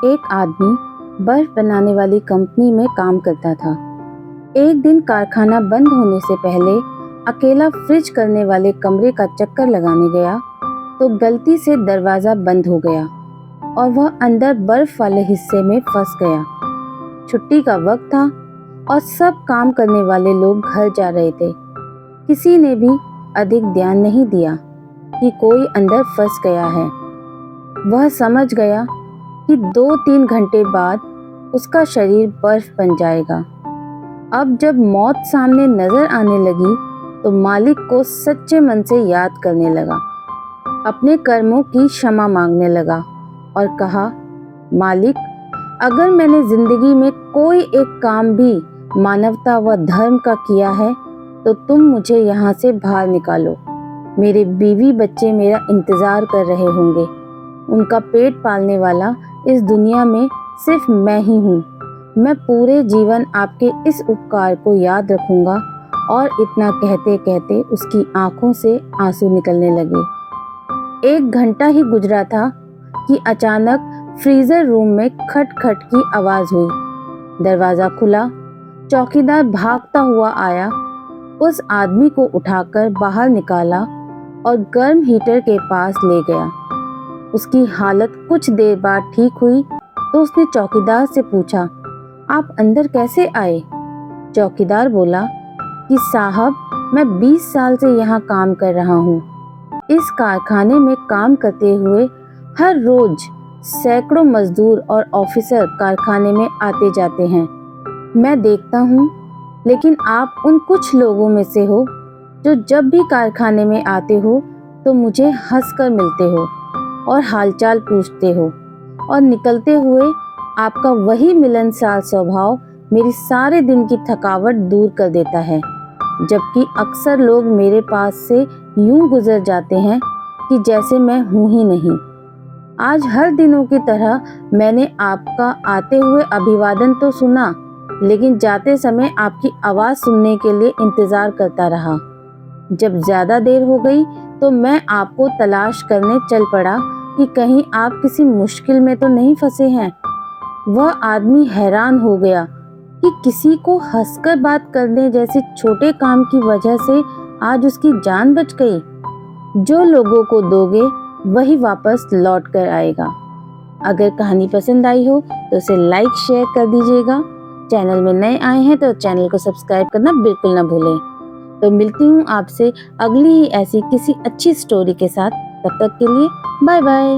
एक आदमी बर्फ बनाने वाली कंपनी में काम करता था। एक दिन कारखाना बंद होने से पहले अकेला फ्रिज करने वाले कमरे का चक्कर लगाने गया तो गलती से दरवाजा बंद हो गया और वह अंदर बर्फ वाले हिस्से में फंस गया। छुट्टी का वक्त था और सब काम करने वाले लोग घर जा रहे थे। किसी ने भी अधिक ध्यान नहीं दिया कि कोई अंदर फंस गया है। वह समझ गया कि 2-3 घंटे बाद उसका शरीर बर्फ बन जाएगा। अब जब मौत सामने नजर आने लगी तो मालिक को सच्चे मन से याद करने लगा, अपने कर्मों की क्षमा मांगने लगा और कहा, मालिक, अगर मैंने जिंदगी में कोई एक काम भी मानवता व धर्म का किया है तो तुम मुझे यहाँ से बाहर निकालो। मेरे बीवी बच्चे मेरा इंतजार कर रहे होंगे। उनका पेट पालने वाला इस दुनिया में सिर्फ मैं ही हूँ। मैं पूरे जीवन आपके इस उपकार को याद रखूंगा। और इतना कहते कहते उसकी आंखों से आंसू निकलने लगे। 1 घंटा ही गुजरा था कि अचानक फ्रीजर रूम में खट खट की आवाज हुई। दरवाजा खुला। चौकीदार भागता हुआ आया, उस आदमी को उठाकर बाहर निकाला और गर्म हीटर के पास ले गया। उसकी हालत कुछ देर बाद ठीक हुई तो उसने चौकीदार से पूछा, आप अंदर कैसे आए? चौकीदार बोला कि साहब, मैं 20 साल से यहाँ काम कर रहा हूँ। इस कारखाने में काम करते हुए हर रोज सैकड़ों मजदूर और ऑफिसर कारखाने में आते जाते हैं। मैं देखता हूँ, लेकिन आप उन कुछ लोगों में से हो जो जब भी कारखाने में आते हो तो मुझे हंसकर मिलते हो और हालचाल पूछते हो, और निकलते हुए आपका वही मिलनसार स्वभाव मेरी सारे दिन की थकावट दूर कर देता है। जबकि अक्सर लोग मेरे पास से यूं गुजर जाते हैं कि जैसे मैं हूं ही नहीं। आज हर दिनों की तरह मैंने आपका आते हुए अभिवादन तो सुना, लेकिन जाते समय आपकी आवाज़ सुनने के लिए इंतज़ार करता रहा। जब ज़्यादा देर हो गई तो मैं आपको तलाश करने चल पड़ा कि कहीं आप किसी मुश्किल में तो नहीं फंसे हैं। वह आदमी हैरान हो गया कि किसी को हंसकर बात करने जैसे छोटे काम की वजह से आज उसकी जान बच गई। जो लोगों को दोगे वही वापस लौट कर आएगा। अगर कहानी पसंद आई हो तो उसे लाइक शेयर कर दीजिएगा। चैनल में नए आए हैं तो चैनल को सब्सक्राइब करना बिल्कुल ना भूलें। तो मिलती हूँ आपसे अगली ही ऐसी किसी अच्छी स्टोरी के साथ। तब तक के लिए बाय बाय।